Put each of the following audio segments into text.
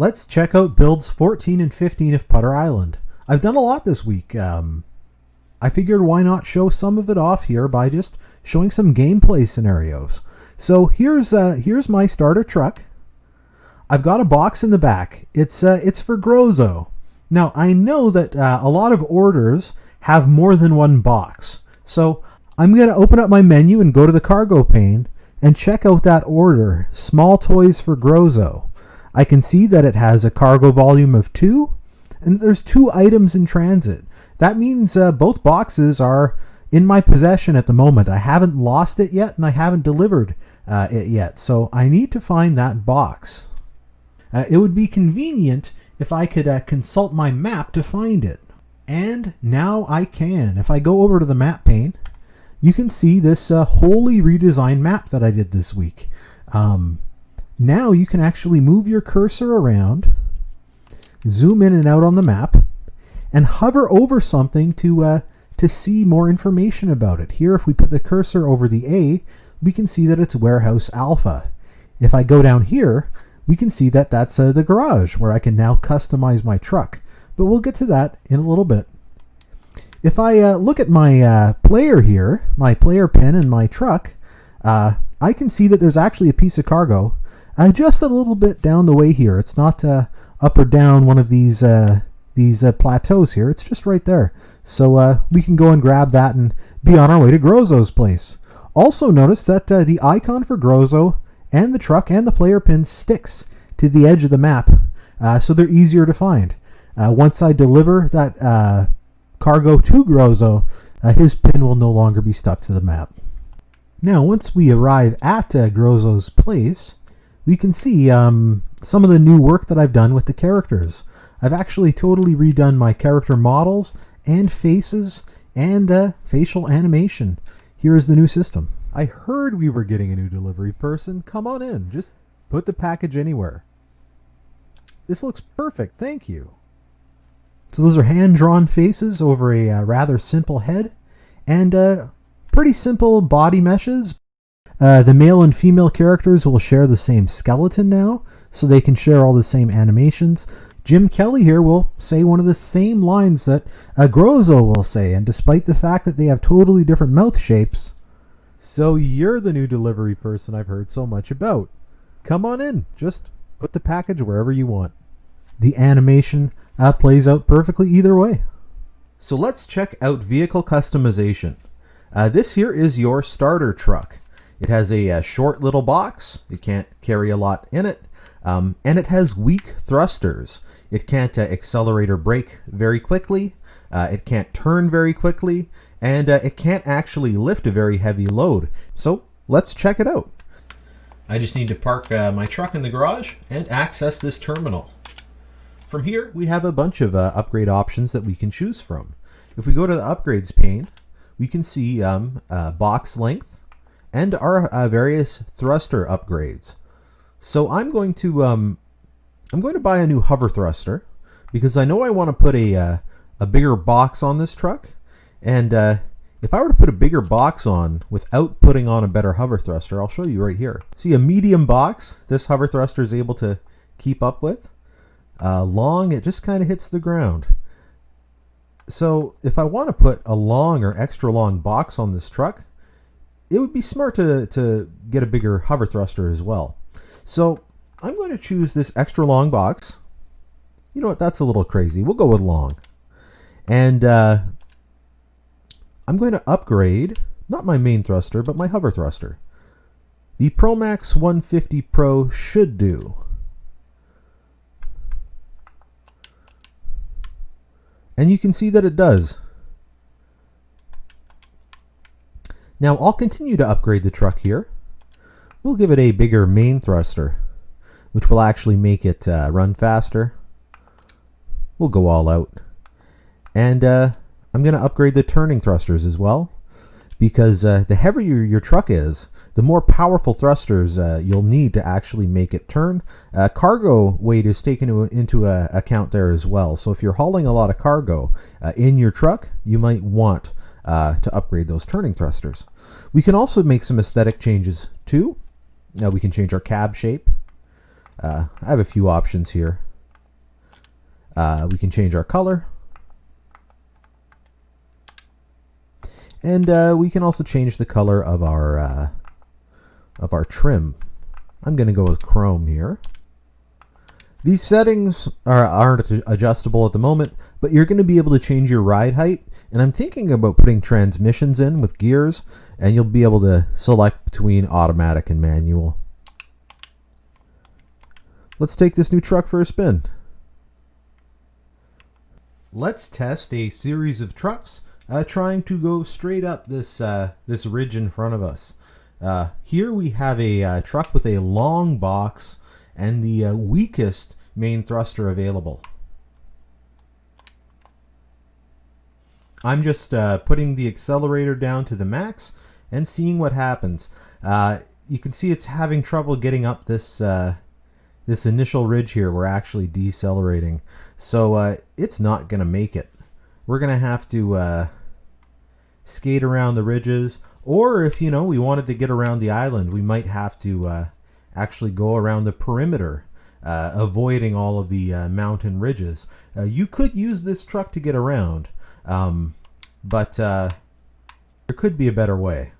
Let's check out builds 14 and 15 of Putter Island. I've done a lot this week. I figured why not show some of it off here by just showing some gameplay scenarios. So here's my starter truck. I've got a box in the back. It's for Grozo. Now I know that a lot of orders have more than one box. So I'm going to open up my menu and go to the cargo pane and check out that order, Small Toys for Grozo. I can see that it has a cargo volume of 2, and there's 2 items in transit. That means both boxes are in my possession at the moment. I haven't lost it yet, and I haven't delivered it yet, so I need to find that box. It would be convenient if I could consult my map to find it. And now I can. If I go over to the map pane, you can see this wholly redesigned map that I did this week. Now you can actually move your cursor around, zoom in and out on the map, and hover over something to see more information about it. Here, if we put the cursor over the A, we can see that it's Warehouse Alpha. If I go down here, we can see that that's the garage, where I can now customize my truck. But we'll get to that in a little bit. If I look at my player here, my player pin and my truck, I can see that there's actually a piece of cargo just a little bit down the way here. It's not up or down one of these plateaus here. It's just right there. So we can go and grab that and be on our way to Grozo's place. Also notice that the icon for Grozo and the truck and the player pin sticks to the edge of the map, so they're easier to find. Once I deliver that cargo to Grozo, his pin will no longer be stuck to the map. Now, once we arrive at Grozo's place, we can see some of the new work that I've done with the characters. I've actually totally redone my character models and faces and facial animation. Here is the new system. I heard we were getting a new delivery person. Come on in. Just put the package anywhere. This looks perfect. Thank you. So those are hand-drawn faces over a rather simple head and pretty simple body meshes. The male and female characters will share the same skeleton now, so they can share all the same animations. Jim Kelly here will say one of the same lines that Grozo will say, and despite the fact that they have totally different mouth shapes. So you're the new delivery person I've heard so much about. Come on in, just put the package wherever you want. The animation plays out perfectly either way. So let's check out vehicle customization. This here is your starter truck. It has a short little box. It can't carry a lot in it. And it has weak thrusters. It can't accelerate or brake very quickly. It can't turn very quickly. And it can't actually lift a very heavy load. So let's check it out. I just need to park my truck in the garage and access this terminal. From here, we have a bunch of upgrade options that we can choose from. If we go to the upgrades pane, we can see box length and our various thruster upgrades. So I'm going to buy a new hover thruster because I know I want to put a bigger box on this truck. And if I were to put a bigger box on without putting on a better hover thruster, I'll show you right here. See, a medium box, this hover thruster is able to keep up with. Long, it just kind of hits the ground. So if I want to put a long or extra long box on this truck, it would be smart to get a bigger hover thruster as well. So I'm going to choose this extra long box. You know what, that's a little crazy. We'll go with long. And I'm going to upgrade, not my main thruster, but my hover thruster. The ProMax 150 Pro should do. And you can see that it does. Now I'll continue to upgrade the truck here. We'll give it a bigger main thruster, which will actually make it run faster. We'll go all out. And I'm going to upgrade the turning thrusters as well, because the heavier your truck is, the more powerful thrusters you'll need to actually make it turn. Cargo weight is taken into account there as well. So if you're hauling a lot of cargo in your truck, you might want to upgrade those turning thrusters. We can also make some aesthetic changes too. Now we can change our cab shape. I have a few options here. We can change our color. And we can also change the color of our trim. I'm going to go with chrome here. These settings aren't adjustable at the moment, but you're going to be able to change your ride height. And I'm thinking about putting transmissions in with gears, and you'll be able to select between automatic and manual. Let's take this new truck for a spin. Let's test a series of trucks trying to go straight up this ridge in front of us. Here we have a truck with a long box and the weakest main thruster available. I'm just putting the accelerator down to the max and seeing what happens. You can see it's having trouble getting up this this initial ridge here. We're actually decelerating, so it's not going to make it. We're going to have to skate around the ridges, or if we wanted to get around the island, we might have to actually go around the perimeter, avoiding all of the mountain ridges. You could use this truck to get around, but there could be a better way.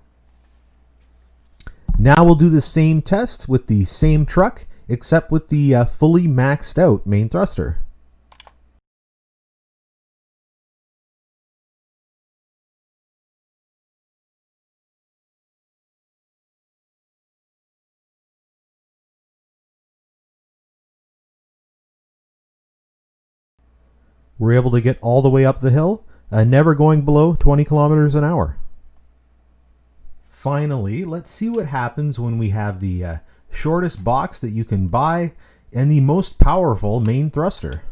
Now we'll do the same test with the same truck, except with the fully maxed out main thruster. We're able to get all the way up the hill, never going below 20 kilometers an hour. Finally, let's see what happens when we have the shortest box that you can buy and the most powerful main thruster.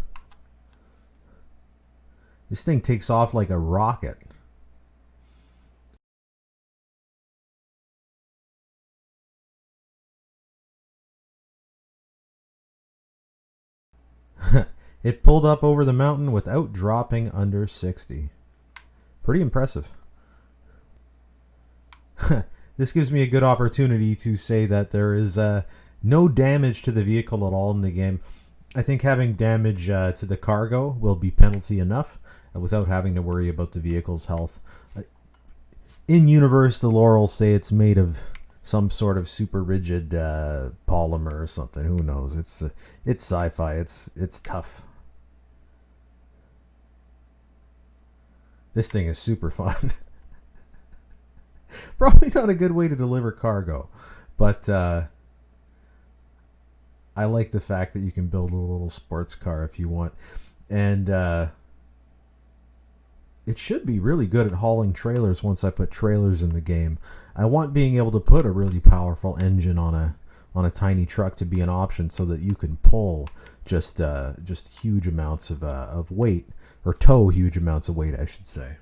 This thing takes off like a rocket. It pulled up over the mountain without dropping under 60. Pretty impressive. This gives me a good opportunity to say that there is no damage to the vehicle at all in the game. I think having damage to the cargo will be penalty enough without having to worry about the vehicle's health. In universe, the lore will say it's made of some sort of super rigid polymer or something. Who knows? It's sci-fi. It's tough. This thing is super fun. Probably not a good way to deliver cargo, but I like the fact that you can build a little sports car if you want, and it should be really good at hauling trailers once I put trailers in the game. I want being able to put a really powerful engine on a tiny truck to be an option, so that you can pull just huge amounts of weight, or tow huge amounts of weight, I should say.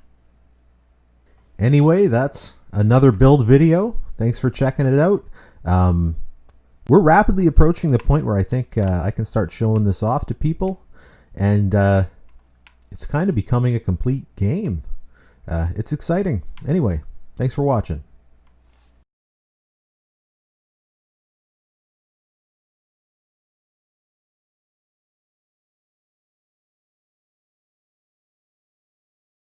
Anyway, that's another build video. Thanks for checking it out. We're rapidly approaching the point where I think I can start showing this off to people, and it's kind of becoming a complete game. It's exciting. Anyway, thanks for watching.